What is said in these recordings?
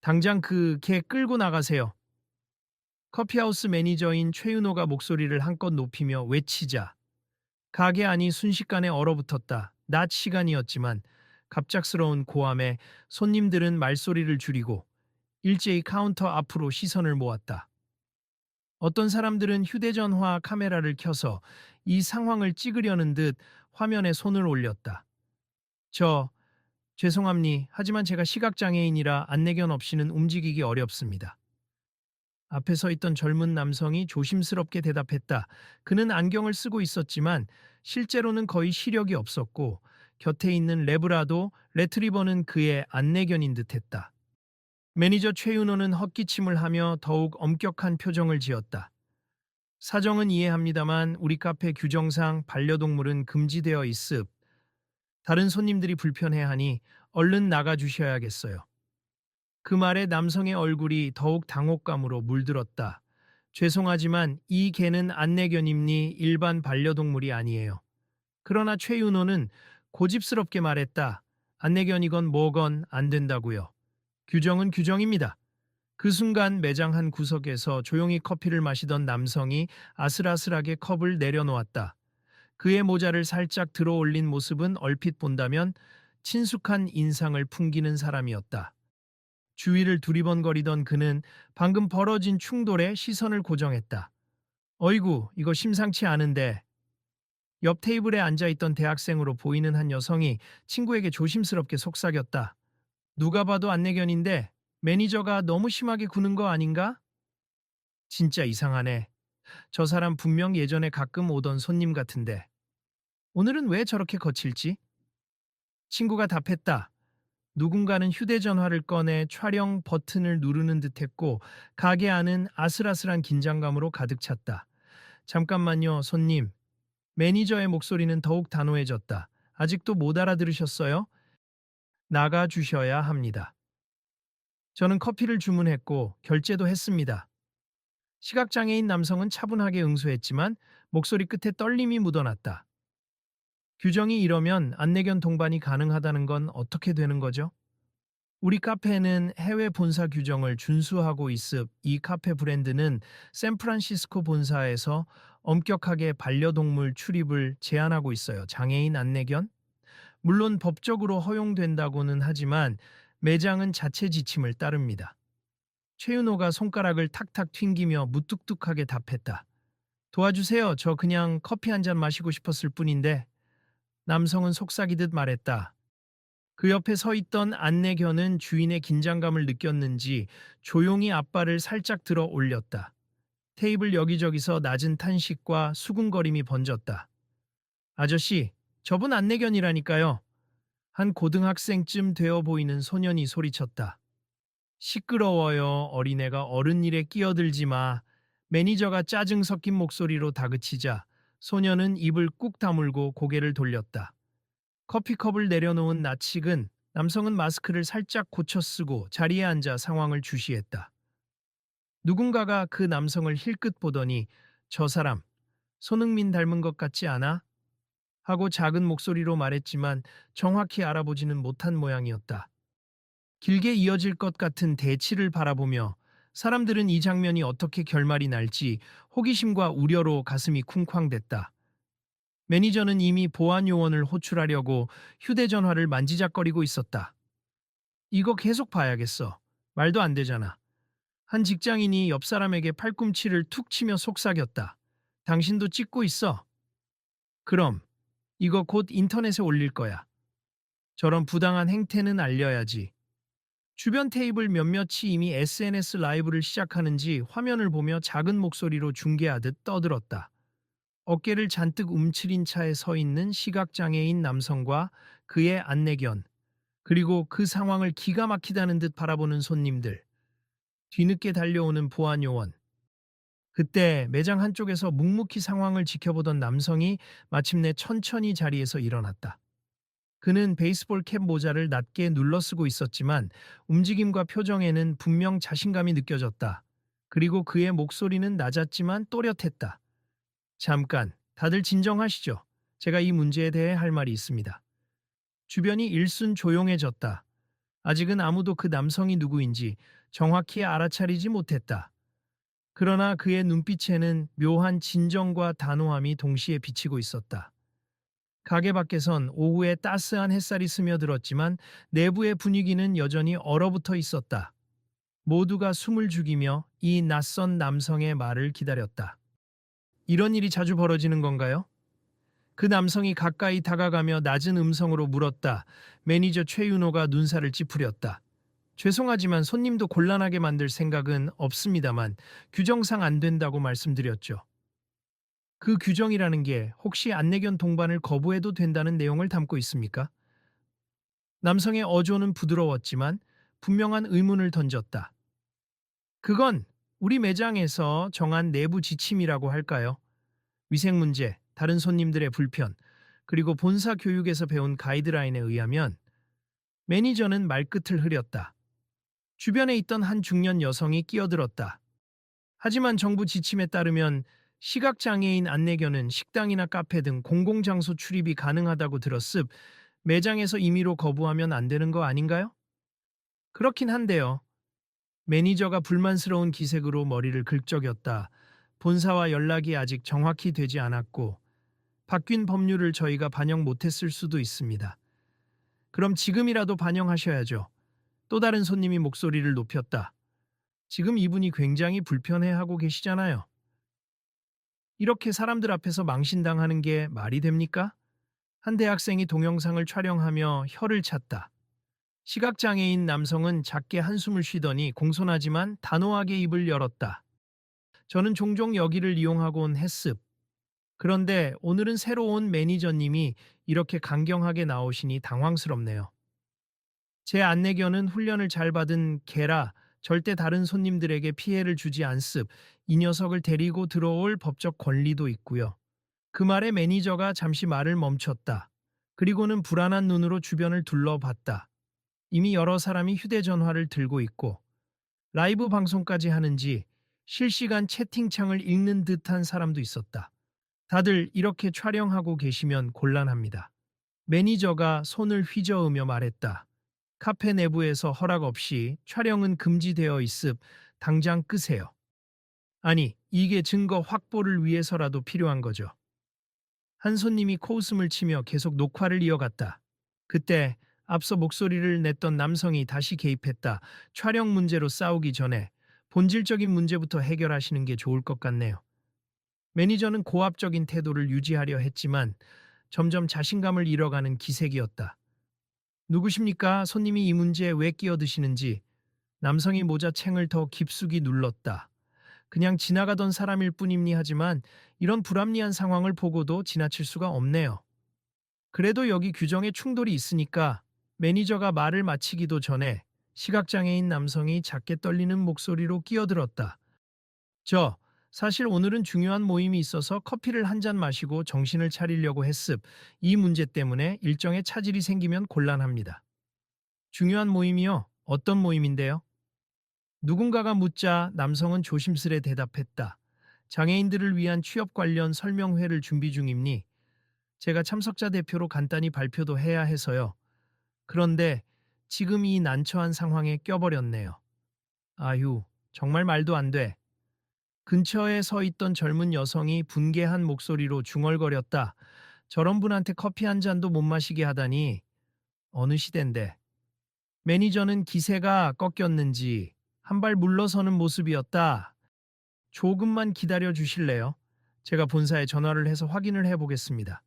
당장 그 개 끌고 나가세요. 커피하우스 매니저인 최윤호가 목소리를 한껏 높이며 외치자 가게 안이 순식간에 얼어붙었다. 낮 시간이었지만 갑작스러운 고함에 손님들은 말소리를 줄이고 일제히 카운터 앞으로 시선을 모았다. 어떤 사람들은 휴대전화 카메라를 켜서 이 상황을 찍으려는 듯 화면에 손을 올렸다. 저, 죄송합니. 하지만 제가 시각장애인이라 안내견 없이는 움직이기 어렵습니다. 앞에 서 있던 젊은 남성이 조심스럽게 대답했다. 그는 안경을 쓰고 있었지만 실제로는 거의 시력이 없었고 곁에 있는 레브라도 레트리버는 그의 안내견인 듯했다. 매니저 최윤호는 헛기침을 하며 더욱 엄격한 표정을 지었다. 사정은 이해합니다만 우리 카페 규정상 반려동물은 금지되어 있습. 다른 손님들이 불편해하니 얼른 나가주셔야겠어요. 그 말에 남성의 얼굴이 더욱 당혹감으로 물들었다. 죄송하지만 이 개는 안내견입니 일반 반려동물이 아니에요. 그러나 최윤호는 고집스럽게 말했다. 안내견이건 뭐건 안 된다고요. 규정은 규정입니다. 그 순간 매장 한 구석에서 조용히 커피를 마시던 남성이 아슬아슬하게 컵을 내려놓았다. 그의 모자를 살짝 들어 올린 모습은 얼핏 본다면 친숙한 인상을 풍기는 사람이었다. 주위를 두리번거리던 그는 방금 벌어진 충돌에 시선을 고정했다. 어이구, 이거 심상치 않은데. 옆 테이블에 앉아있던 대학생으로 보이는 한 여성이 친구에게 조심스럽게 속삭였다. 누가 봐도 안내견인데 매니저가 너무 심하게 구는 거 아닌가? 진짜 이상하네. 저 사람 분명 예전에 가끔 오던 손님 같은데. 오늘은 왜 저렇게 거칠지? 친구가 답했다. 누군가는 휴대전화를 꺼내 촬영 버튼을 누르는 듯했고 가게 안은 아슬아슬한 긴장감으로 가득 찼다. 잠깐만요, 손님. 매니저의 목소리는 더욱 단호해졌다. 아직도 못 알아들으셨어요? 나가 주셔야 합니다. 저는 커피를 주문했고 결제도 했습니다. 시각장애인 남성은 차분하게 응수했지만 목소리 끝에 떨림이 묻어났다. 규정이 이러면 안내견 동반이 가능하다는 건 어떻게 되는 거죠? 우리 카페는 해외 본사 규정을 준수하고 있습. 이 카페 브랜드는 샌프란시스코 본사에서 엄격하게 반려동물 출입을 제한하고 있어요. 장애인 안내견? 물론 법적으로 허용된다고는 하지만 매장은 자체 지침을 따릅니다. 최윤호가 손가락을 탁탁 튕기며 무뚝뚝하게 답했다. 도와주세요. 저 그냥 커피 한 잔 마시고 싶었을 뿐인데. 남성은 속삭이듯 말했다. 그 옆에 서 있던 안내견은 주인의 긴장감을 느꼈는지 조용히 앞발을 살짝 들어 올렸다. 테이블 여기저기서 낮은 탄식과 수군거림이 번졌다. 아저씨, 저분 안내견이라니까요. 한 고등학생쯤 되어 보이는 소년이 소리쳤다. 시끄러워요. 어린애가 어른 일에 끼어들지 마. 매니저가 짜증 섞인 목소리로 다그치자 소년은 입을 꾹 다물고 고개를 돌렸다. 커피컵을 내려놓은 나측은 남성은 마스크를 살짝 고쳐 쓰고 자리에 앉아 상황을 주시했다. 누군가가 그 남성을 힐끗 보더니 저 사람 손흥민 닮은 것 같지 않아? 하고 작은 목소리로 말했지만 정확히 알아보지는 못한 모양이었다. 길게 이어질 것 같은 대치를 바라보며 사람들은 이 장면이 어떻게 결말이 날지 호기심과 우려로 가슴이 쿵쾅댔다. 매니저는 이미 보안 요원을 호출하려고 휴대전화를 만지작거리고 있었다. 이거 계속 봐야겠어. 말도 안 되잖아. 한 직장인이 옆 사람에게 팔꿈치를 툭 치며 속삭였다. 당신도 찍고 있어. 그럼 이거 곧 인터넷에 올릴 거야. 저런 부당한 행태는 알려야지. 주변 테이블 몇몇이 이미 SNS 라이브를 시작하는지 화면을 보며 작은 목소리로 중계하듯 떠들었다. 어깨를 잔뜩 움츠린 차에 서 있는 시각장애인 남성과 그의 안내견, 그리고 그 상황을 기가 막히다는 듯 바라보는 손님들, 뒤늦게 달려오는 보안 요원. 그때 매장 한쪽에서 묵묵히 상황을 지켜보던 남성이 마침내 천천히 자리에서 일어났다. 그는 베이스볼 캡 모자를 낮게 눌러쓰고 있었지만 움직임과 표정에는 분명 자신감이 느껴졌다. 그리고 그의 목소리는 낮았지만 또렷했다. 잠깐, 다들 진정하시죠. 제가 이 문제에 대해 할 말이 있습니다. 주변이 일순 조용해졌다. 아직은 아무도 그 남성이 누구인지 정확히 알아차리지 못했다. 그러나 그의 눈빛에는 묘한 진정과 단호함이 동시에 비치고 있었다. 가게 밖에선 오후에 따스한 햇살이 스며들었지만 내부의 분위기는 여전히 얼어붙어 있었다. 모두가 숨을 죽이며 이 낯선 남성의 말을 기다렸다. 이런 일이 자주 벌어지는 건가요? 그 남성이 가까이 다가가며 낮은 음성으로 물었다. 매니저 최윤호가 눈살을 찌푸렸다. 죄송하지만 손님도 곤란하게 만들 생각은 없습니다만 규정상 안 된다고 말씀드렸죠. 그 규정이라는 게 혹시 안내견 동반을 거부해도 된다는 내용을 담고 있습니까? 남성의 어조는 부드러웠지만 분명한 의문을 던졌다. 그건 우리 매장에서 정한 내부 지침이라고 할까요? 위생 문제, 다른 손님들의 불편, 그리고 본사 교육에서 배운 가이드라인에 의하면 매니저는 말끝을 흐렸다. 주변에 있던 한 중년 여성이 끼어들었다. 하지만 정부 지침에 따르면 시각장애인 안내견은 식당이나 카페 등 공공장소 출입이 가능하다고 들었습. 매장에서 임의로 거부하면 안 되는 거 아닌가요? 그렇긴 한데요. 매니저가 불만스러운 기색으로 머리를 긁적였다. 본사와 연락이 아직 정확히 되지 않았고 바뀐 법률을 저희가 반영 못했을 수도 있습니다. 그럼 지금이라도 반영하셔야죠. 또 다른 손님이 목소리를 높였다. 지금 이분이 굉장히 불편해하고 계시잖아요. 이렇게 사람들 앞에서 망신당하는 게 말이 됩니까? 한 대학생이 동영상을 촬영하며 혀를 찼다. 시각장애인 남성은 작게 한숨을 쉬더니 공손하지만 단호하게 입을 열었다. 저는 종종 여기를 이용하곤 했습. 그런데 오늘은 새로 온 매니저님이 이렇게 강경하게 나오시니 당황스럽네요. 제 안내견은 훈련을 잘 받은 개라 절대 다른 손님들에게 피해를 주지 않습. 이 녀석을 데리고 들어올 법적 권리도 있고요. 그 말에 매니저가 잠시 말을 멈췄다. 그리고는 불안한 눈으로 주변을 둘러봤다. 이미 여러 사람이 휴대전화를 들고 있고 라이브 방송까지 하는지 실시간 채팅창을 읽는 듯한 사람도 있었다. 다들 이렇게 촬영하고 계시면 곤란합니다. 매니저가 손을 휘저으며 말했다. 카페 내부에서 허락 없이 촬영은 금지되어 있음. 당장 끄세요. 아니, 이게 증거 확보를 위해서라도 필요한 거죠. 한 손님이 코웃음을 치며 계속 녹화를 이어갔다. 그때 앞서 목소리를 냈던 남성이 다시 개입했다. 촬영 문제로 싸우기 전에 본질적인 문제부터 해결하시는 게 좋을 것 같네요. 매니저는 고압적인 태도를 유지하려 했지만 점점 자신감을 잃어가는 기색이었다. 누구십니까? 손님이 이 문제에 왜 끼어드시는지. 남성이 모자챙을 더 깊숙이 눌렀다. 그냥 지나가던 사람일 뿐입니 하지만 이런 불합리한 상황을 보고도 지나칠 수가 없네요. 그래도 여기 규정에 충돌이 있으니까. 매니저가 말을 마치기도 전에 시각장애인 남성이 작게 떨리는 목소리로 끼어들었다. 사실 오늘은 중요한 모임이 있어서 커피를 한 잔 마시고 정신을 차리려고 했습. 이 문제 때문에 일정에 차질이 생기면 곤란합니다. 중요한 모임이요? 어떤 모임인데요? 누군가가 묻자 남성은 조심스레 대답했다. 장애인들을 위한 취업 관련 설명회를 준비 중입니? 제가 참석자 대표로 간단히 발표도 해야 해서요. 그런데 지금 이 난처한 상황에 껴버렸네요. 아휴, 정말 말도 안 돼. 근처에 서 있던 젊은 여성이 분개한 목소리로 중얼거렸다. 저런 분한테 커피 한 잔도 못 마시게 하다니. 어느 시댄데. 매니저는 기세가 꺾였는지 한 발 물러서는 모습이었다. 조금만 기다려 주실래요? 제가 본사에 전화를 해서 확인을 해보겠습니다.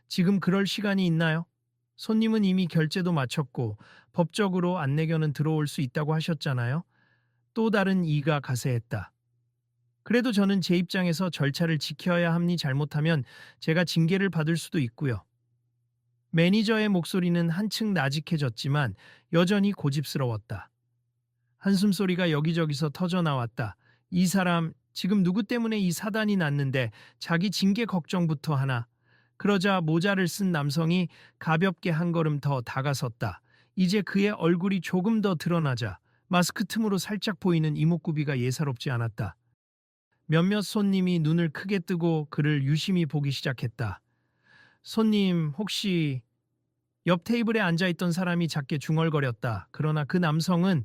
지금 그럴 시간이 있나요? 손님은 이미 결제도 마쳤고 법적으로 안내견은 들어올 수 있다고 하셨잖아요. 또 다른 이가 가세했다. 그래도 저는 제 입장에서 절차를 지켜야 합니. 잘못하면 제가 징계를 받을 수도 있고요. 매니저의 목소리는 한층 나직해졌지만 여전히 고집스러웠다. 한숨소리가 여기저기서 터져나왔다. 이 사람 지금 누구 때문에 이 사단이 났는데 자기 징계 걱정부터 하나. 그러자 모자를 쓴 남성이 가볍게 한 걸음 더 다가섰다. 이제 그의 얼굴이 조금 더 드러나자 마스크 틈으로 살짝 보이는 이목구비가 예사롭지 않았다. 몇몇 손님이 눈을 크게 뜨고 그를 유심히 보기 시작했다. 손님, 혹시 옆 테이블에 앉아있던 사람이 작게 중얼거렸다. 그러나 그 남성은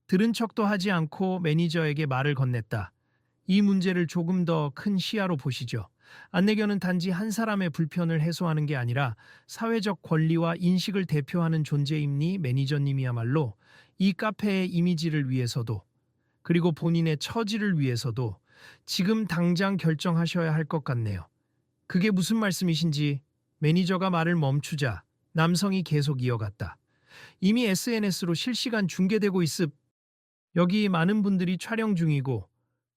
들은 척도 하지 않고 매니저에게 말을 건넸다. 이 문제를 조금 더 큰 시야로 보시죠. 안내견은 단지 한 사람의 불편을 해소하는 게 아니라 사회적 권리와 인식을 대표하는 존재임니 매니저님이야말로 이 카페의 이미지를 위해서도 그리고 본인의 처지를 위해서도 지금 당장 결정하셔야 할 것 같네요. 그게 무슨 말씀이신지 매니저가 말을 멈추자 남성이 계속 이어갔다. 이미 SNS로 실시간 중계되고 있습. 여기 많은 분들이 촬영 중이고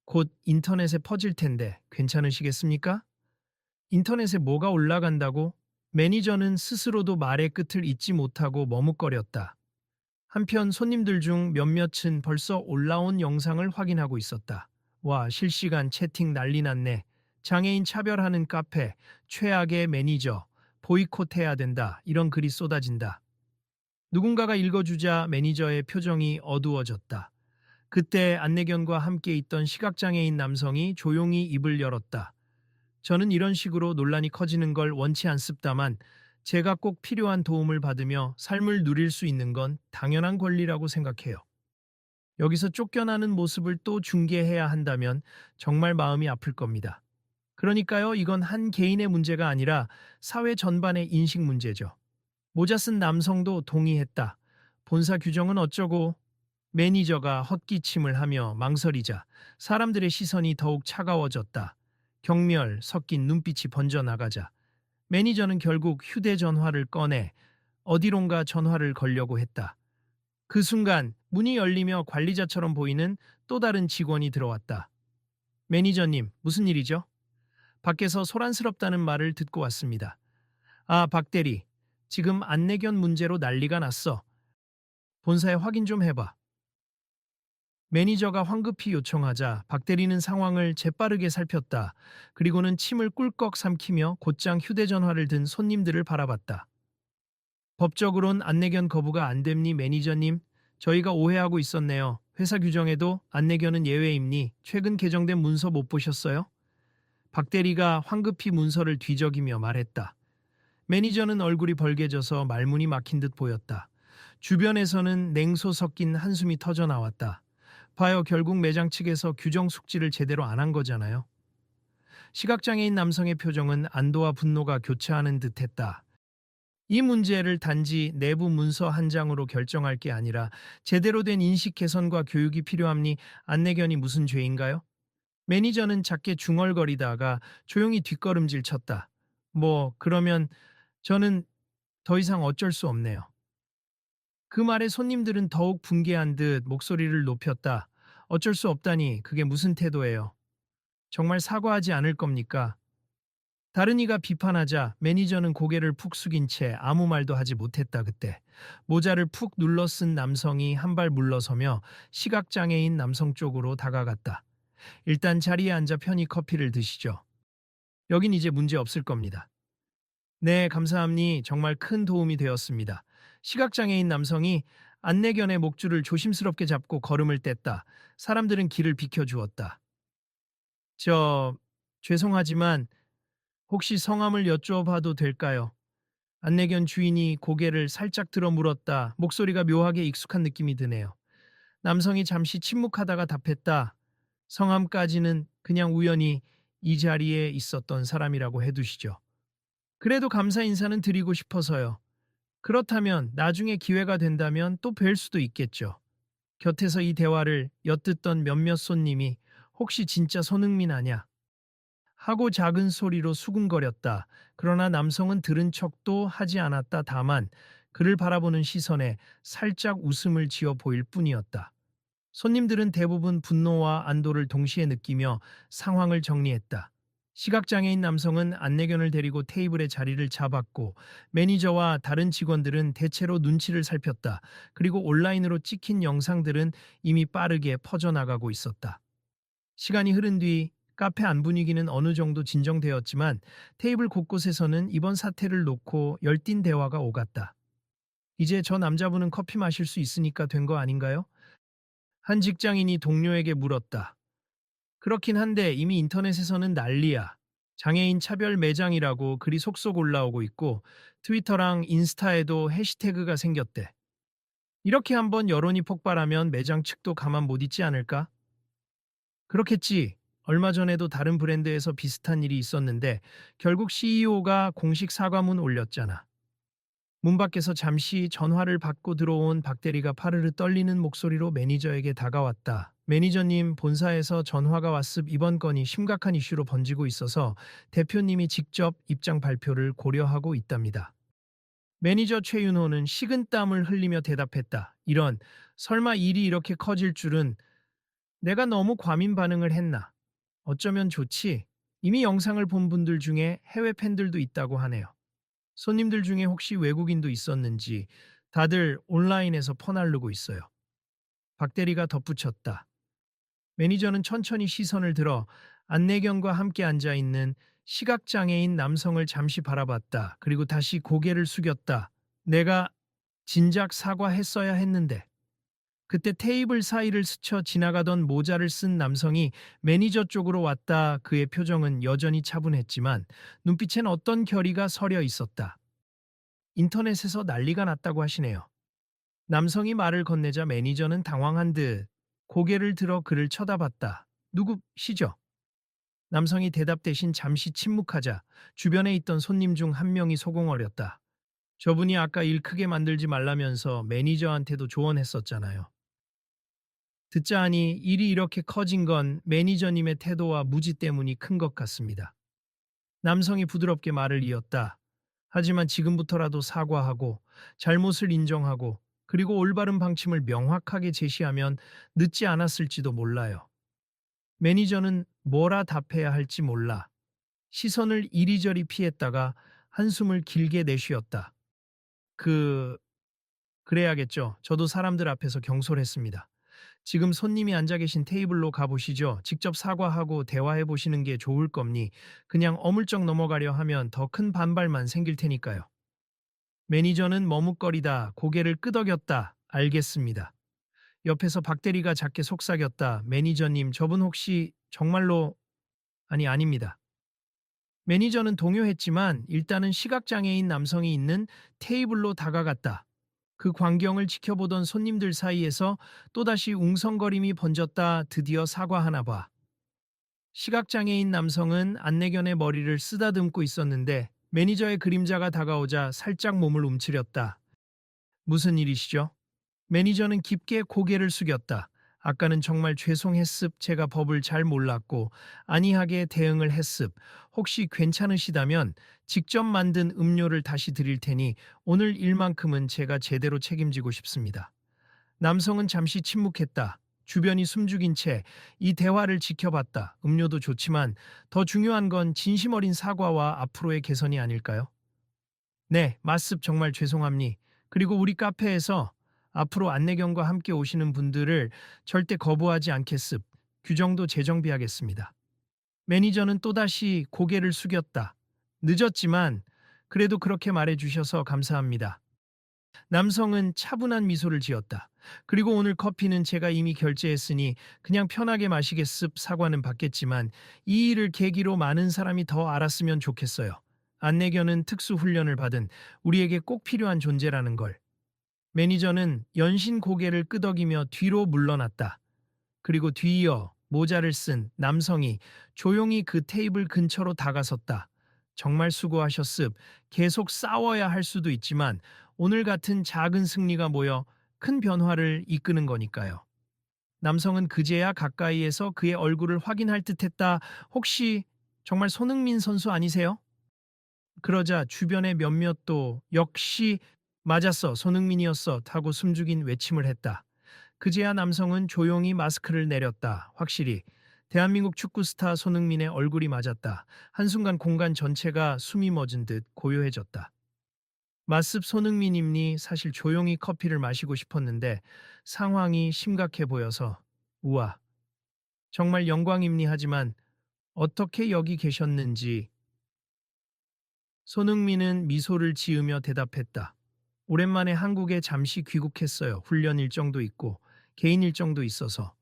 곧 인터넷에 퍼질 텐데 괜찮으시겠습니까? 인터넷에 뭐가 올라간다고? 매니저는 스스로도 말의 끝을 잇지 못하고 머뭇거렸다. 한편 손님들 중 몇몇은 벌써 올라온 영상을 확인하고 있었다. 와, 실시간 채팅 난리 났네. 장애인 차별하는 카페, 최악의 매니저, 보이콧해야 된다. 이런 글이 쏟아진다. 누군가가 읽어주자 매니저의 표정이 어두워졌다. 그때 안내견과 함께 있던 시각장애인 남성이 조용히 입을 열었다. 저는 이런 식으로 논란이 커지는 걸 원치 않습다만 제가 꼭 필요한 도움을 받으며 삶을 누릴 수 있는 건 당연한 권리라고 생각해요. 여기서 쫓겨나는 모습을 또 중계해야 한다면 정말 마음이 아플 겁니다. 그러니까요, 이건 한 개인의 문제가 아니라 사회 전반의 인식 문제죠. 모자 쓴 남성도 동의했다. 본사 규정은 어쩌고. 매니저가 헛기침을 하며 망설이자 사람들의 시선이 더욱 차가워졌다. 경멸 섞인 눈빛이 번져나가자 매니저는 결국 휴대전화를 꺼내 어디론가 전화를 걸려고 했다. 그 순간 문이 열리며 관리자처럼 보이는 또 다른 직원이 들어왔다. 매니저님, 무슨 일이죠? 밖에서 소란스럽다는 말을 듣고 왔습니다. 아, 박 대리. 지금 안내견 문제로 난리가 났어. 본사에 확인 좀 해봐. 매니저가 황급히 요청하자 박 대리는 상황을 재빠르게 살폈다. 그리고는 침을 꿀꺽 삼키며 곧장 휴대전화를 든 손님들을 바라봤다. 법적으론 안내견 거부가 안 됩니 매니저님? 저희가 오해하고 있었네요. 회사 규정에도 안내견은 예외임니 최근 개정된 문서 못 보셨어요? 박 대리가 황급히 문서를 뒤적이며 말했다. 매니저는 얼굴이 벌개져서 말문이 막힌 듯 보였다. 주변에서는 냉소 섞인 한숨이 터져 나왔다. 봐요, 결국 매장 측에서 규정 숙지를 제대로 안 한 거잖아요. 시각장애인 남성의 표정은 안도와 분노가 교차하는 듯했다. 이 문제를 단지 내부 문서 한 장으로 결정할 게 아니라 제대로 된 인식 개선과 교육이 필요함니 안내견이 무슨 죄인가요? 매니저는 작게 중얼거리다가 조용히 뒷걸음질 쳤다. 그러면 저는 더 이상 어쩔 수 없네요. 그 말에 손님들은 더욱 분개한 듯 목소리를 높였다. 어쩔 수 없다니 그게 무슨 태도예요? 정말 사과하지 않을 겁니까? 다른 이가 비판하자 매니저는 고개를 푹 숙인 채 아무 말도 하지 못했다. 그때 모자를 푹 눌러 쓴 남성이 한 발 물러서며 시각장애인 남성 쪽으로 다가갔다. 일단 자리에 앉아 편히 커피를 드시죠. 여긴 이제 문제 없을 겁니다. 네, 감사합니. 정말 큰 도움이 되었습니다. 시각장애인 남성이 안내견의 목줄을 조심스럽게 잡고 걸음을 뗐다. 사람들은 길을 비켜주었다. 저, 죄송하지만 혹시 성함을 여쭤봐도 될까요? 안내견 주인이 고개를 살짝 들어 물었다. 목소리가 묘하게 익숙한 느낌이 드네요. 남성이 잠시 침묵하다가 답했다. 성함까지는 그냥 우연히 이 자리에 있었던 사람이라고 해두시죠. 그래도 감사 인사는 드리고 싶어서요. 그렇다면 나중에 기회가 된다면 또 뵐 수도 있겠죠. 곁에서 이 대화를 엿듣던 몇몇 손님이 혹시 진짜 손흥민 아냐? 하고 작은 소리로 수군거렸다. 그러나 남성은 들은 척도 하지 않았다. 다만 그를 바라보는 시선에 살짝 웃음을 지어 보일 뿐이었다. 손님들은 대부분 분노와 안도를 동시에 느끼며 상황을 정리했다. 시각장애인 남성은 안내견을 데리고 테이블에 자리를 잡았고 매니저와 다른 직원들은 대체로 눈치를 살폈다. 그리고 온라인으로 찍힌 영상들은 이미 빠르게 퍼져나가고 있었다. 시간이 흐른 뒤 카페 안 분위기는 어느 정도 진정되었지만 테이블 곳곳에서는 이번 사태를 놓고 열띤 대화가 오갔다. 이제 저 남자분은 커피 마실 수 있으니까 된 거 아닌가요? 한 직장인이 동료에게 물었다. 그렇긴 한데 이미 인터넷에서는 난리야. 장애인 차별 매장이라고 글이 속속 올라오고 있고 트위터랑 인스타에도 해시태그가 생겼대. 이렇게 한번 여론이 폭발하면 매장 측도 가만 못 있지 않을까? 그렇겠지. 얼마 전에도 다른 브랜드에서 비슷한 일이 있었는데 결국 CEO가 공식 사과문 올렸잖아. 문 밖에서 잠시 전화를 받고 들어온 박 대리가 파르르 떨리는 목소리로 매니저에게 다가왔다. 매니저님, 본사에서 전화가 왔습. 이번 건이 심각한 이슈로 번지고 있어서 대표님이 직접 입장 발표를 고려하고 있답니다. 매니저 최윤호는 식은땀을 흘리며 대답했다. 이런, 설마 일이 이렇게 커질 줄은. 내가 너무 과민 반응을 했나? 어쩌면 좋지. 이미 영상을 본 분들 중에 해외 팬들도 있다고 하네요. 손님들 중에 혹시 외국인도 있었는지 다들 온라인에서 퍼날르고 있어요. 박 대리가 덧붙였다. 매니저는 천천히 시선을 들어 안내견과 함께 앉아 있는 시각장애인 남성을 잠시 바라봤다. 그리고 다시 고개를 숙였다. 내가 진작 사과했어야 했는데. 그때 테이블 사이를 스쳐 지나가던 모자를 쓴 남성이 매니저 쪽으로 왔다. 그의 표정은 여전히 차분했지만 눈빛엔 어떤 결의가 서려 있었다. 인터넷에서 난리가 났다고 하시네요. 남성이 말을 건네자 매니저는 당황한 듯 고개를 들어 그를 쳐다봤다. 누구시죠? 남성이 대답 대신 잠시 침묵하자 주변에 있던 손님 중 한 명이 소공어렸다. 저분이 아까 일 크게 만들지 말라면서 매니저한테도 조언했었잖아요. 듣자 하니 일이 이렇게 커진 건 매니저님의 태도와 무지 때문이 큰 것 같습니다. 남성이 부드럽게 말을 이었다. 하지만 지금부터라도 사과하고 잘못을 인정하고 그리고 올바른 방침을 명확하게 제시하면 늦지 않았을지도 몰라요. 매니저는 뭐라 답해야 할지 몰라 시선을 이리저리 피했다가 한숨을 길게 내쉬었다. 그, 그래야겠죠. 저도 사람들 앞에서 경솔했습니다. 지금 손님이 앉아 계신 테이블로 가보시죠. 직접 사과하고 대화해 보시는 게 좋을 겁니. 그냥 어물쩍 넘어가려 하면 더 큰 반발만 생길 테니까요. 매니저는 머뭇거리다 고개를 끄덕였다. 알겠습니다. 옆에서 박 대리가 작게 속삭였다. 매니저님, 저분 혹시 정말로. 아닙니다. 매니저는 동요했지만 일단은 시각장애인 남성이 있는 테이블로 다가갔다. 그 광경을 지켜보던 손님들 사이에서 또다시 웅성거림이 번졌다. 드디어 사과하나 봐. 시각장애인 남성은 안내견의 머리를 쓰다듬고 있었는데 매니저의 그림자가 다가오자 살짝 몸을 움츠렸다. 무슨 일이시죠? 매니저는 깊게 고개를 숙였다. 아까는 정말 죄송했습. 제가 법을 잘 몰랐고 안이하게 대응을 했습. 혹시 괜찮으시다면 직접 만든 음료를 다시 드릴 테니 오늘 일만큼은 제가 제대로 책임지고 싶습니다. 남성은 잠시 침묵했다. 주변이 숨죽인 채 이 대화를 지켜봤다. 음료도 좋지만 더 중요한 건 진심 어린 사과와 앞으로의 개선이 아닐까요? 네, 맞습. 정말 죄송합니. 그리고 우리 카페에서 앞으로 안내견과 함께 오시는 분들을 절대 거부하지 않겠습. 규정도 재정비하겠습니다. 매니저는 또다시 고개를 숙였다. 늦었지만 그래도 그렇게 말해주셔서 감사합니다. 남성은 차분한 미소를 지었다. 그리고 오늘 커피는 제가 이미 결제했으니 그냥 편하게 마시겠습. 사과는 받겠지만 이 일을 계기로 많은 사람이 더 알았으면 좋겠어요. 안내견은 특수 훈련을 받은 우리에게 꼭 필요한 존재라는 걸. 매니저는 연신 고개를 끄덕이며 뒤로 물러났다. 그리고 뒤이어 모자를 쓴 남성이 조용히 그 테이블 근처로 다가섰다. 정말 수고하셨습. 계속 싸워야 할 수도 있지만 오늘 같은 작은 승리가 모여 큰 변화를 이끄는 거니까요. 남성은 그제야 가까이에서 그의 얼굴을 확인할 듯했다. 혹시 정말 손흥민 선수 아니세요? 그러자 주변의 몇몇도 역시 맞았어, 손흥민이었어 하고 숨죽인 외침을 했다. 그제야 남성은 조용히 마스크를 내렸다. 확실히 대한민국 축구 스타 손흥민의 얼굴이 맞았다. 한순간 공간 전체가 숨이 멎은 듯 고요해졌다. 마습 손흥민님니 사실 조용히 커피를 마시고 싶었는데 상황이 심각해 보여서. 우와, 정말 영광입니. 하지만 어떻게 여기 계셨는지. 손흥민은 미소를 지으며 대답했다. 오랜만에 한국에 잠시 귀국했어요. 훈련 일정도 있고 개인 일정도 있어서.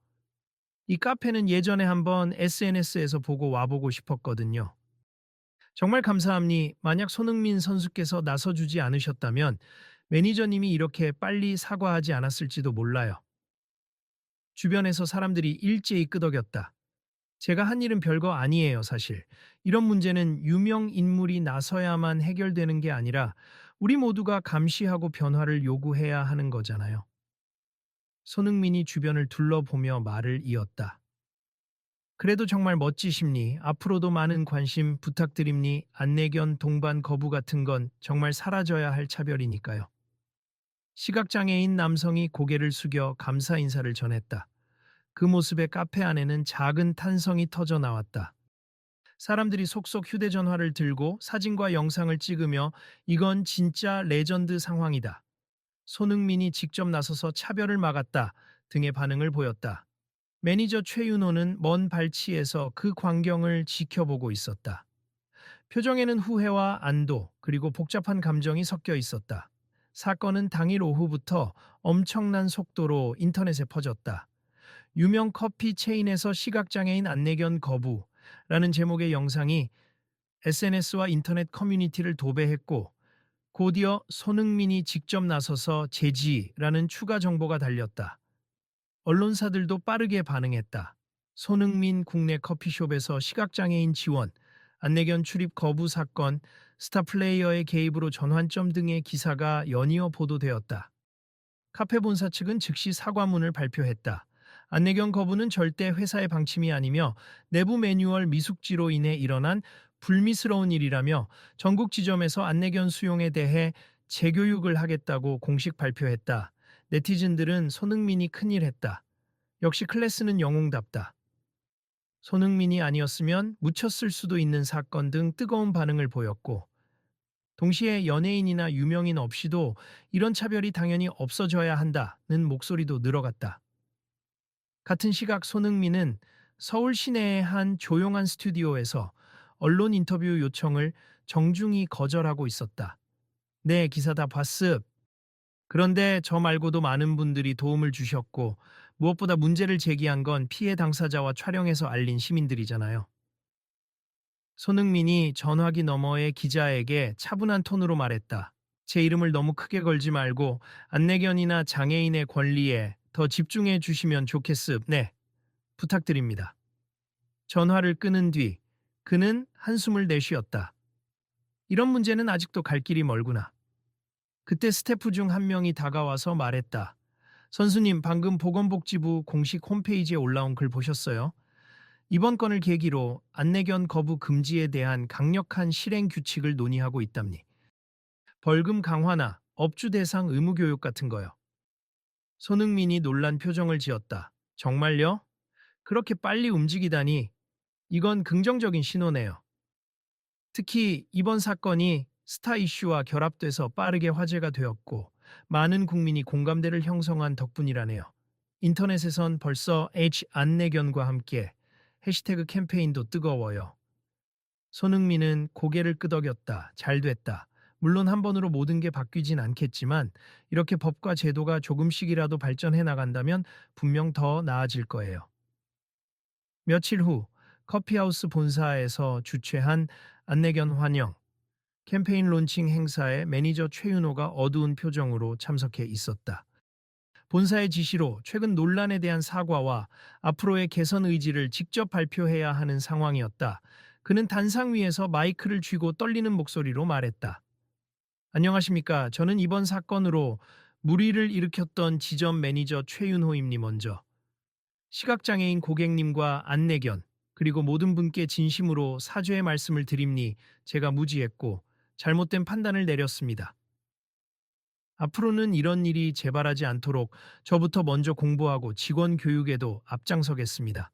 이 카페는 예전에 한번 SNS에서 보고 와보고 싶었거든요. 정말 감사합니. 만약 손흥민 선수께서 나서주지 않으셨다면 매니저님이 이렇게 빨리 사과하지 않았을지도 몰라요. 주변에서 사람들이 일제히 끄덕였다. 제가 한 일은 별거 아니에요, 사실. 이런 문제는 유명 인물이 나서야만 해결되는 게 아니라 우리 모두가 감시하고 변화를 요구해야 하는 거잖아요. 손흥민이 주변을 둘러보며 말을 이었다. 그래도 정말 멋지십니. 앞으로도 많은 관심 부탁드립니. 안내견, 동반 거부 같은 건 정말 사라져야 할 차별이니까요. 시각장애인 남성이 고개를 숙여 감사 인사를 전했다. 그 모습에 카페 안에는 작은 탄성이 터져 나왔다. 사람들이 속속 휴대전화를 들고 사진과 영상을 찍으며 이건 진짜 레전드 상황이다. 손흥민이 직접 나서서 차별을 막았다 등의 반응을 보였다. 매니저 최윤호는 먼 발치에서 그 광경을 지켜보고 있었다. 표정에는 후회와 안도 그리고 복잡한 감정이 섞여 있었다. 사건은 당일 오후부터 엄청난 속도로 인터넷에 퍼졌다. 유명 커피 체인에서 시각장애인 안내견 거부라는 제목의 영상이 SNS와 인터넷 커뮤니티를 도배했고 곧이어 손흥민이 직접 나서서 제지라는 추가 정보가 달렸다. 언론사들도 빠르게 반응했다. 손흥민 국내 커피숍에서 시각장애인 지원, 안내견 출입 거부 사건, 스타 플레이어의 개입으로 전환점 등의 기사가 연이어 보도되었다. 카페 본사 측은 즉시 사과문을 발표했다. 안내견 거부는 절대 회사의 방침이 아니며 내부 매뉴얼 미숙지로 인해 일어난 불미스러운 일이라며 전국 지점에서 안내견 수용에 대해 재교육을 하겠다고 공식 발표했다. 네티즌들은 손흥민이 큰일 했다. 역시 클래스는 영웅답다. 손흥민이 아니었으면 묻혔을 수도 있는 사건 등 뜨거운 반응을 보였고 동시에 연예인이나 유명인 없이도 이런 차별이 당연히 없어져야 한다는 목소리도 늘어갔다. 같은 시각 손흥민은 서울 시내의 한 조용한 스튜디오에서 언론 인터뷰 요청을 정중히 거절하고 있었다. 네, 기사 다 봤습. 그런데 저 말고도 많은 분들이 도움을 주셨고 무엇보다 문제를 제기한 건 피해 당사자와 촬영해서 알린 시민들이잖아요. 손흥민이 전화기 너머의 기자에게 차분한 톤으로 말했다. 제 이름을 너무 크게 걸지 말고 안내견이나 장애인의 권리에 더 집중해 주시면 좋겠습. 네, 부탁드립니다. 전화를 끊은 뒤 그는 한숨을 내쉬었다. 이런 문제는 아직도 갈 길이 멀구나. 그때 스태프 중 한 명이 다가와서 말했다. 선수님, 방금 보건복지부 공식 홈페이지에 올라온 글 보셨어요? 이번 건을 계기로 안내견 거부 금지에 대한 강력한 실행 규칙을 논의하고 있답니. 벌금 강화나 업주 대상 의무 교육 같은 거요. 손흥민이 놀란 표정을 지었다. 정말요? 그렇게 빨리 움직이다니 이건 긍정적인 신호네요. 특히 이번 사건이 스타 이슈와 결합돼서 빠르게 화제가 되었고 많은 국민이 공감대를 형성한 덕분이라네요. 인터넷에선 벌써 H 안내견과 함께 해시태그 캠페인도 뜨거워요. 손흥민은 고개를 끄덕였다. 잘 됐다. 물론 한 번으로 모든 게 바뀌진 않겠지만 이렇게 법과 제도가 조금씩이라도 발전해 나간다면 분명 더 나아질 거예요. 며칠 후 커피하우스 본사에서 주최한 안내견 환영 캠페인 론칭 행사에 매니저 최윤호가 어두운 표정으로 참석해 있었다. 본사의 지시로 최근 논란에 대한 사과와 앞으로의 개선 의지를 직접 발표해야 하는 상황이었다. 그는 단상 위에서 마이크를 쥐고 떨리는 목소리로 말했다. 안녕하십니까. 저는 이번 사건으로 물의를 일으켰던 지점 매니저 최윤호입니 먼저. 시각장애인 고객님과 안내견, 그리고 모든 분께 진심으로 사죄의 말씀을 드립니 제가 무지했고 잘못된 판단을 내렸습니다. 앞으로는 이런 일이 재발하지 않도록 저부터 먼저 공부하고 직원 교육에도 앞장서겠습니다.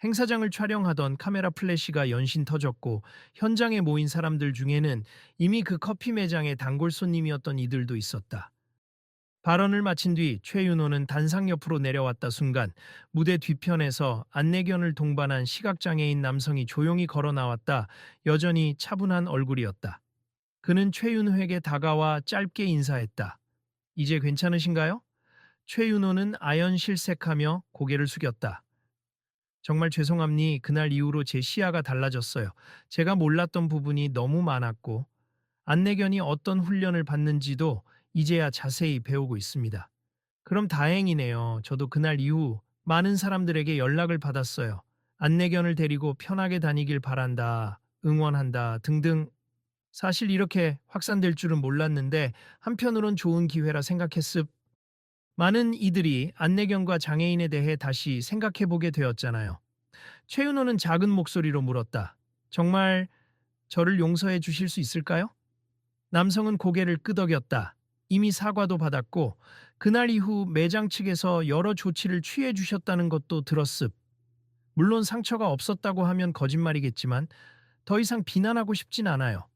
행사장을 촬영하던 카메라 플래시가 연신 터졌고 현장에 모인 사람들 중에는 이미 그 커피 매장의 단골 손님이었던 이들도 있었다. 발언을 마친 뒤 최윤호는 단상 옆으로 내려왔다 순간 무대 뒤편에서 안내견을 동반한 시각장애인 남성이 조용히 걸어 나왔다. 여전히 차분한 얼굴이었다. 그는 최윤호에게 다가와 짧게 인사했다. 이제 괜찮으신가요? 최윤호는 아연실색하며 고개를 숙였다. 정말 죄송합니. 그날 이후로 제 시야가 달라졌어요. 제가 몰랐던 부분이 너무 많았고, 안내견이 어떤 훈련을 받는지도 이제야 자세히 배우고 있습니다. 그럼 다행이네요. 저도 그날 이후 많은 사람들에게 연락을 받았어요. 안내견을 데리고 편하게 다니길 바란다, 응원한다 등등. 사실 이렇게 확산될 줄은 몰랐는데 한편으론 좋은 기회라 생각했습. 많은 이들이 안내견과 장애인에 대해 다시 생각해보게 되었잖아요. 최윤호는 작은 목소리로 물었다. 정말 저를 용서해 주실 수 있을까요? 남성은 고개를 끄덕였다. 이미 사과도 받았고 그날 이후 매장 측에서 여러 조치를 취해 주셨다는 것도 들었습. 물론 상처가 없었다고 하면 거짓말이겠지만 더 이상 비난하고 싶진 않아요.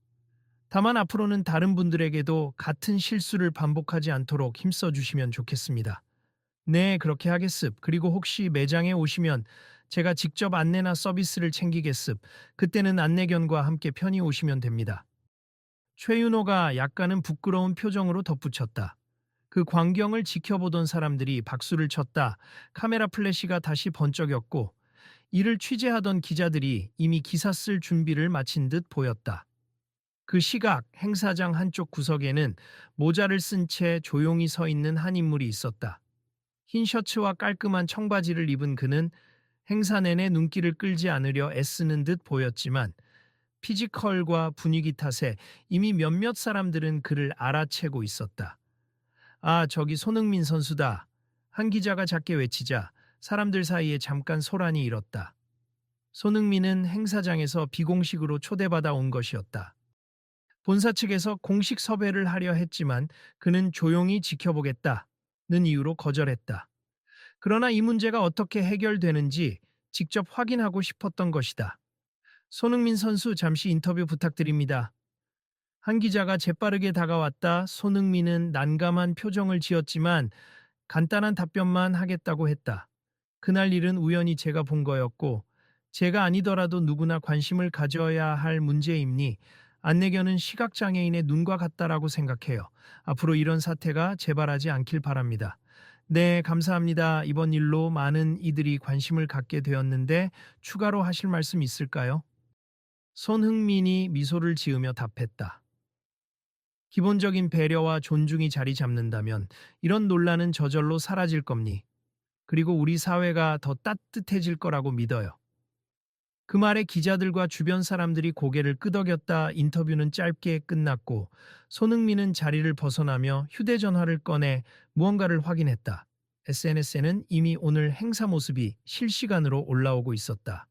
다만 앞으로는 다른 분들에게도 같은 실수를 반복하지 않도록 힘써 주시면 좋겠습니다. 네, 그렇게 하겠습. 그리고 혹시 매장에 오시면 제가 직접 안내나 서비스를 챙기겠습. 그때는 안내견과 함께 편히 오시면 됩니다. 최윤호가 약간은 부끄러운 표정으로 덧붙였다. 그 광경을 지켜보던 사람들이 박수를 쳤다. 카메라 플래시가 다시 번쩍였고 이를 취재하던 기자들이 이미 기사 쓸 준비를 마친 듯 보였다. 그 시각 행사장 한쪽 구석에는 모자를 쓴 채 조용히 서 있는 한 인물이 있었다. 흰 셔츠와 깔끔한 청바지를 입은 그는 행사 내내 눈길을 끌지 않으려 애쓰는 듯 보였지만 피지컬과 분위기 탓에 이미 몇몇 사람들은 그를 알아채고 있었다. 아, 저기 손흥민 선수다. 한 기자가 작게 외치자 사람들 사이에 잠깐 소란이 일었다. 손흥민은 행사장에서 비공식으로 초대받아 온 것이었다. 본사 측에서 공식 섭외를 하려 했지만 그는 조용히 지켜보겠다는 이유로 거절했다. 그러나 이 문제가 어떻게 해결되는지 직접 확인하고 싶었던 것이다. 손흥민 선수 잠시 인터뷰 부탁드립니다. 한 기자가 재빠르게 다가왔다. 손흥민은 난감한 표정을 지었지만 간단한 답변만 하겠다고 했다. 그날 일은 우연히 제가 본 거였고 제가 아니더라도 누구나 관심을 가져야 할 문제임니 안내견은 시각장애인의 눈과 같다라고 생각해요. 앞으로 이런 사태가 재발하지 않길 바랍니다. 네, 감사합니다. 이번 일로 많은 이들이 관심을 갖게 되었는데 추가로 하실 말씀 있을까요? 손흥민이 미소를 지으며 답했다. 기본적인 배려와 존중이 자리 잡는다면 이런 논란은 저절로 사라질 겁니. 그리고 우리 사회가 더 따뜻해질 거라고 믿어요. 그 말에 기자들과 주변 사람들이 고개를 끄덕였다. 인터뷰는 짧게 끝났고 손흥민은 자리를 벗어나며 휴대전화를 꺼내 무언가를 확인했다. SNS에는 이미 오늘 행사 모습이 실시간으로 올라오고 있었다.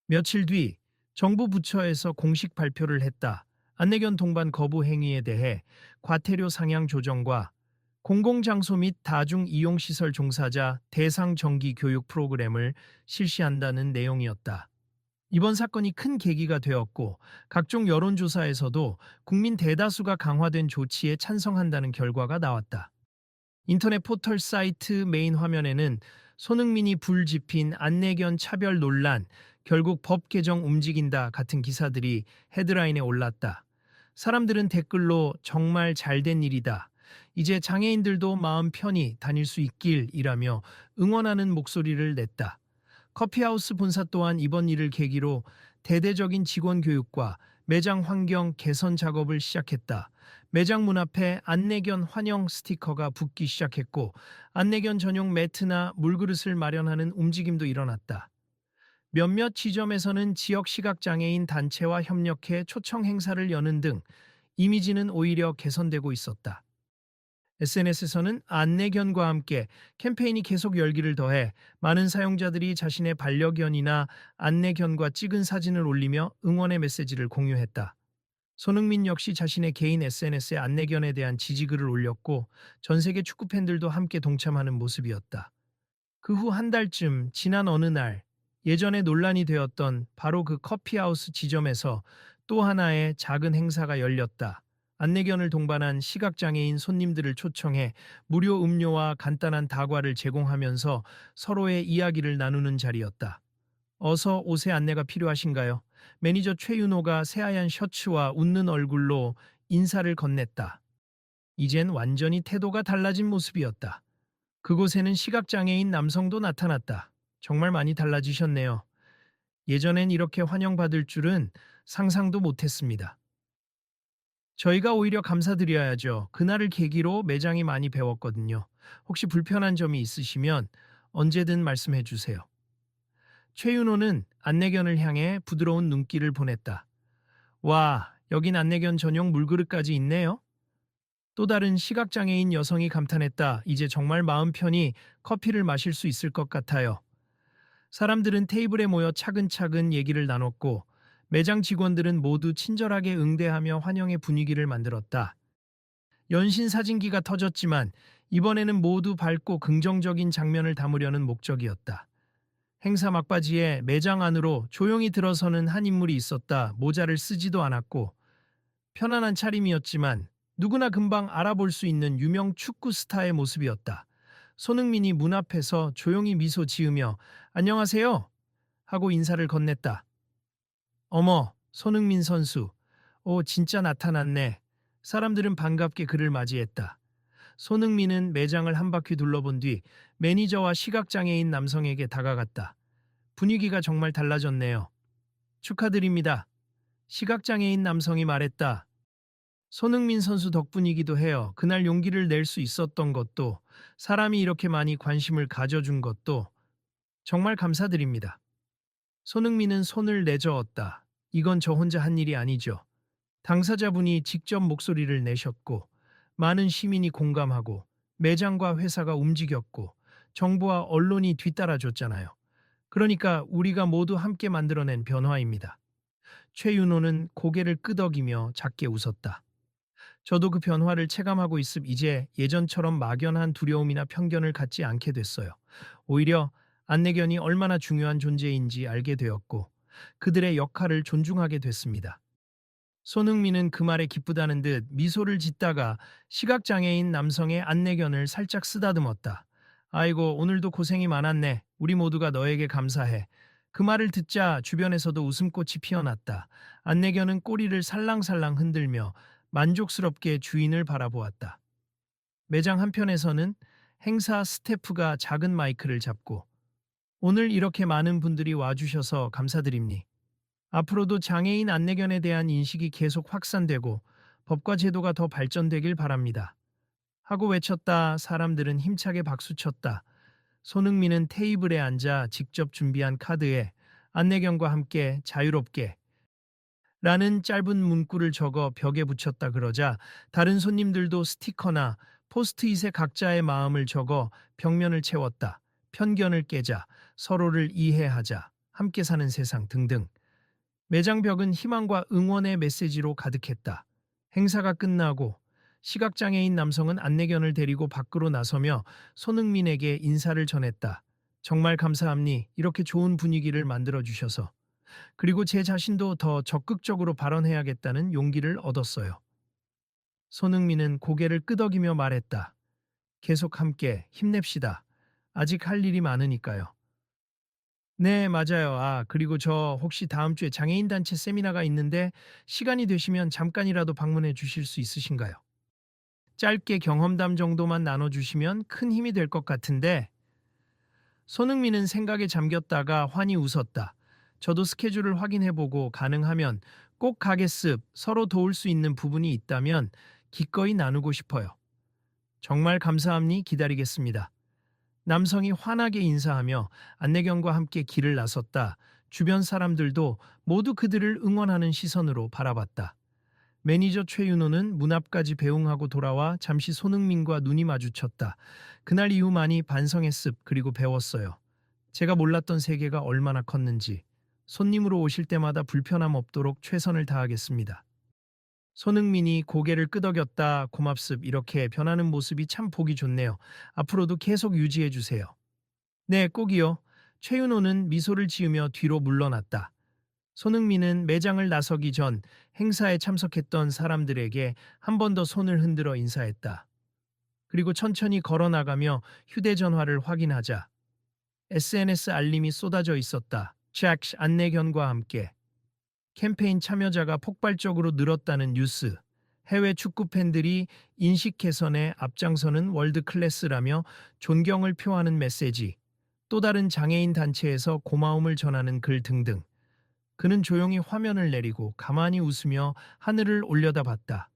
며칠 뒤 정부 부처에서 공식 발표를 했다. 안내견 동반 거부 행위에 대해 과태료 상향 조정과 공공장소 및 다중이용시설 종사자 대상 정기 교육 프로그램을 실시한다는 내용이었다. 이번 사건이 큰 계기가 되었고 각종 여론조사에서도 국민 대다수가 강화된 조치에 찬성한다는 결과가 나왔다. 인터넷 포털 사이트 메인 화면에는 손흥민이 불집힌 안내견 차별 논란, 결국 법 개정 움직인다 같은 기사들이 헤드라인에 올랐다. 사람들은 댓글로 정말 잘된 일이다. 이제 장애인들도 마음 편히 다닐 수 있길이라며 응원하는 목소리를 냈다. 커피하우스 본사 또한 이번 일을 계기로 대대적인 직원 교육과 매장 환경 개선 작업을 시작했다. 매장 문 앞에 안내견 환영 스티커가 붙기 시작했고 안내견 전용 매트나 물그릇을 마련하는 움직임도 일어났다. 몇몇 지점에서는 지역 시각장애인 단체와 협력해 초청 행사를 여는 등 이미지는 오히려 개선되고 있었다. SNS에서는 안내견과 함께 캠페인이 계속 열기를 더해 많은 사용자들이 자신의 반려견이나 안내견과 찍은 사진을 올리며 응원의 메시지를 공유했다. 손흥민 역시 자신의 개인 SNS에 안내견에 대한 지지글을 올렸고 전 세계 축구 팬들도 함께 동참하는 모습이었다. 그 후 한 달쯤 지난 어느 날 예전에 논란이 되었던 바로 그 커피하우스 지점에서 또 하나의 작은 행사가 열렸다. 안내견을 동반한 시각장애인 손님들을 초청해 무료 음료와 간단한 다과를 제공하면서 서로의 이야기를 나누는 자리였다. 어서 옷의 안내가 필요하신가요? 매니저 최윤호가 새하얀 셔츠와 웃는 얼굴로 인사를 건넸다. 이젠 완전히 태도가 달라진 모습이었다. 그곳에는 시각장애인 남성도 나타났다. 정말 많이 달라지셨네요. 예전엔 이렇게 환영받을 줄은 상상도 못했습니다. 저희가 오히려 감사드려야죠. 그날을 계기로 매장이 많이 배웠거든요. 혹시 불편한 점이 있으시면 언제든 말씀해 주세요. 최윤호는 안내견을 향해 부드러운 눈길을 보냈다. 와, 여긴 안내견 전용 물그릇까지 있네요. 또 다른 시각장애인 여성이 감탄했다. 이제 정말 마음 편히 커피를 마실 수 있을 것 같아요. 사람들은 테이블에 모여 차근차근 얘기를 나눴고 매장 직원들은 모두 친절하게 응대하며 환영의 분위기를 만들었다. 연신 사진기가 터졌지만 이번에는 모두 밝고 긍정적인 장면을 담으려는 목적이었다. 행사 막바지에 매장 안으로 조용히 들어서는 한 인물이 있었다. 모자를 쓰지도 않았고 편안한 차림이었지만 누구나 금방 알아볼 수 있는 유명 축구 스타의 모습이었다. 손흥민이 문 앞에서 조용히 미소 지으며 안녕하세요 하고 인사를 건넸다. 어머, 손흥민 선수. 오, 진짜 나타났네. 사람들은 반갑게 그를 맞이했다. 손흥민은 매장을 한 바퀴 둘러본 뒤 매니저와 시각장애인 남성에게 다가갔다. 분위기가 정말 달라졌네요. 축하드립니다. 시각장애인 남성이 말했다. 손흥민 선수 덕분이기도 해요. 그날 용기를 낼 수 있었던 것도, 사람이 이렇게 많이 관심을 가져준 것도 정말 감사드립니다. 손흥민은 손을 내저었다. 이건 저 혼자 한 일이 아니죠. 당사자분이 직접 목소리를 내셨고, 많은 시민이 공감하고, 매장과 회사가 움직였고, 정부와 언론이 뒤따라줬잖아요. 그러니까 우리가 모두 함께 만들어낸 변화입니다. 최윤호는 고개를 끄덕이며 작게 웃었다. 저도 그 변화를 체감하고 있음 이제 예전처럼 막연한 두려움이나 편견을 갖지 않게 됐어요. 오히려 안내견이 얼마나 중요한 존재인지 알게 되었고 그들의 역할을 존중하게 됐습니다. 손흥민은 그 말에 기쁘다는 듯 미소를 짓다가 시각장애인 남성의 안내견을 살짝 쓰다듬었다. 아이고, 오늘도 고생이 많았네. 우리 모두가 너에게 감사해. 그 말을 듣자 주변에서도 웃음꽃이 피어났다. 안내견은 꼬리를 살랑살랑 흔들며 만족스럽게 주인을 바라보았다. 매장 한편에서는 행사 스태프가 작은 마이크를 잡고 오늘 이렇게 많은 분들이 와주셔서 감사드립니. 앞으로도 장애인 안내견에 대한 인식이 계속 확산되고 법과 제도가 더 발전되길 바랍니다. 하고 외쳤다. 사람들은 힘차게 박수쳤다. 손흥민은 테이블에 앉아 직접 준비한 카드에 안내견과 함께 자유롭게 라는 짧은 문구를 적어 벽에 붙였다 그러자 다른 손님들도 스티커나 포스트잇에 각자의 마음을 적어 벽면을 채웠다. 편견을 깨자, 서로를 이해하자, 함께 사는 세상 등등. 매장 벽은 희망과 응원의 메시지로 가득했다. 행사가 끝나고 시각장애인 남성은 안내견을 데리고 밖으로 나서며 손흥민에게 인사를 전했다. 정말 감사합니. 이렇게 좋은 분위기를 만들어주셔서. 그리고 제 자신도 더 적극적으로 발언해야겠다는 용기를 얻었어요. 손흥민은 고개를 끄덕이며 말했다. 계속 함께 힘냅시다. 아직 할 일이 많으니까요. 네, 맞아요. 아, 그리고 저 혹시 다음 주에 장애인 단체 세미나가 있는데 시간이 되시면 잠깐이라도 방문해 주실 수 있으신가요? 짧게 경험담 정도만 나눠주시면 큰 힘이 될 것 같은데 손흥민은 생각에 잠겼다가 환히 웃었다. 저도 스케줄을 확인해보고 가능하면 꼭 가겠습. 서로 도울 수 있는 부분이 있다면 기꺼이 나누고 싶어요. 정말 감사합니. 기다리겠습니다. 남성이 환하게 인사하며 안내견과 함께 길을 나섰다. 주변 사람들도 모두 그들을 응원하는 시선으로 바라봤다. 매니저 최윤호는 문 앞까지 배웅하고 돌아와 잠시 손흥민과 눈이 마주쳤다. 그날 이후 많이 반성했습. 그리고 배웠어요. 제가 몰랐던 세계가 얼마나 컸는지. 손님으로 오실 때마다 불편함 없도록 최선을 다하겠습니다. 손흥민이 고개를 끄덕였다. 고맙습. 이렇게 변하는 모습이 참 보기 좋네요. 앞으로도 계속 유지해 주세요. 네, 꼭이요. 최윤호는 미소를 지으며 뒤로 물러났다. 손흥민은 매장을 나서기 전 행사에 참석했던 사람들에게 한 번 더 손을 흔들어 인사했다. 그리고 천천히 걸어나가며 휴대전화를 확인하자 SNS 알림이 쏟아져 있었다. 잭 안내견과 함께 캠페인 참여자가 폭발적으로 늘었다는 뉴스. 해외 축구 팬들이 인식 개선에 앞장서는 월드 클래스라며 존경을 표하는 메시지. 또 다른 장애인 단체에서 고마움을 전하는 글 등등. 그는 조용히 화면을 내리고 가만히 웃으며 하늘을 올려다봤다.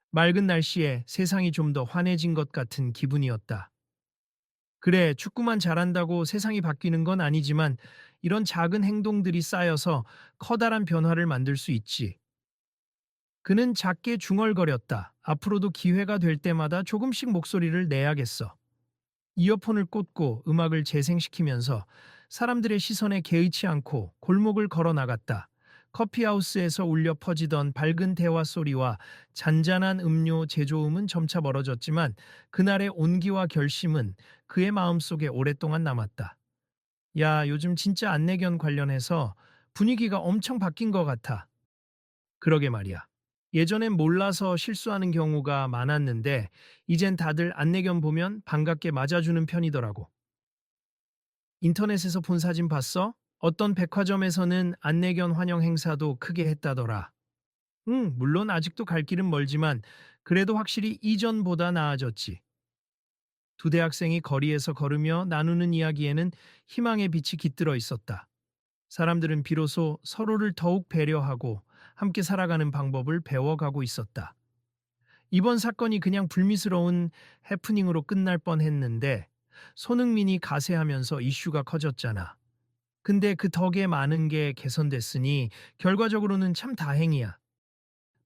맑은 날씨에 세상이 좀 더 환해진 것 같은 기분이었다. 그래, 축구만 잘한다고 세상이 바뀌는 건 아니지만 이런 작은 행동들이 쌓여서 커다란 변화를 만들 수 있지. 그는 작게 중얼거렸다. 앞으로도 기회가 될 때마다 조금씩 목소리를 내야겠어. 이어폰을 꽂고 음악을 재생시키면서 사람들의 시선에 개의치 않고 골목을 걸어 나갔다. 커피하우스에서 울려 퍼지던 밝은 대화 소리와 잔잔한 음료 제조음은 점차 멀어졌지만 그날의 온기와 결심은 그의 마음속에 오랫동안 남았다. 야, 요즘 진짜 안내견 관련해서 분위기가 엄청 바뀐 것 같아. 그러게 말이야. 예전엔 몰라서 실수하는 경우가 많았는데 이젠 다들 안내견 보면 반갑게 맞아주는 편이더라고. 인터넷에서 본 사진 봤어? 어떤 백화점에서는 안내견 환영 행사도 크게 했다더라. 응, 물론 아직도 갈 길은 멀지만 그래도 확실히 이전보다 나아졌지. 두 대학생이 거리에서 걸으며 나누는 이야기에는 희망의 빛이 깃들어 있었다. 사람들은 비로소 서로를 더욱 배려하고 함께 살아가는 방법을 배워가고 있었다. 이번 사건이 그냥 불미스러운 해프닝으로 끝날 뻔했는데 손흥민이 가세하면서 이슈가 커졌잖아. 근데 그 덕에 많은 게 개선됐으니 결과적으로는 참 다행이야.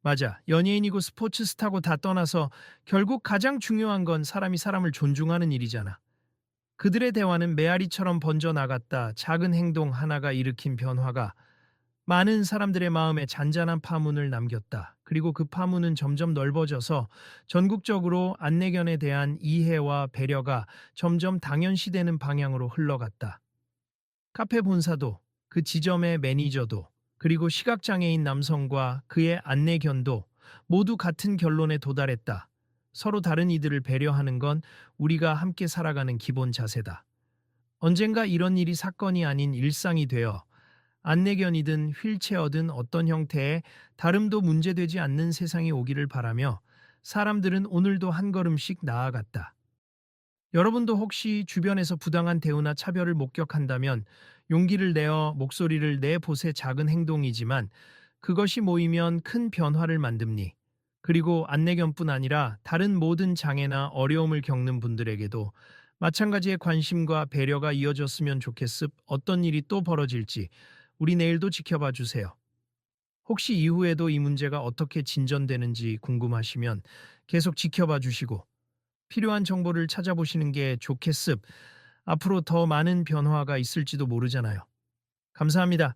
맞아. 연예인이고 스포츠 스타고 다 떠나서 결국 가장 중요한 건 사람이 사람을 존중하는 일이잖아. 그들의 대화는 메아리처럼 번져나갔다. 작은 행동 하나가 일으킨 변화가 많은 사람들의 마음에 잔잔한 파문을 남겼다. 그리고 그 파문은 점점 넓어져서 전국적으로 안내견에 대한 이해와 배려가 점점 당연시되는 방향으로 흘러갔다. 카페 본사도, 그 지점의 매니저도, 그리고 시각장애인 남성과 그의 안내견도 모두 같은 결론에 도달했다. 서로 다른 이들을 배려하는 건 우리가 함께 살아가는 기본 자세다. 언젠가 이런 일이 사건이 아닌 일상이 되어 안내견이든 휠체어든 어떤 형태의 다름도 문제되지 않는 세상이 오기를 바라며 사람들은 오늘도 한 걸음씩 나아갔다. 여러분도 혹시 주변에서 부당한 대우나 차별을 목격한다면 용기를 내어 목소리를 내보세. 작은 행동이지만 그것이 모이면 큰 변화를 만듭니. 그리고 안내견뿐 아니라 다른 모든 장애나 어려움을 겪는 분들에게도 마찬가지의 관심과 배려가 이어졌으면 좋겠습. 어떤 일이 또 벌어질지 우리 내일도 지켜봐 주세요. 혹시 이후에도 이 문제가 어떻게 진전되는지 궁금하시면 계속 지켜봐 주시고 필요한 정보를 찾아보시는 게 좋겠습. 앞으로 더 많은 변화가 있을지도 모르잖아요. 감사합니다.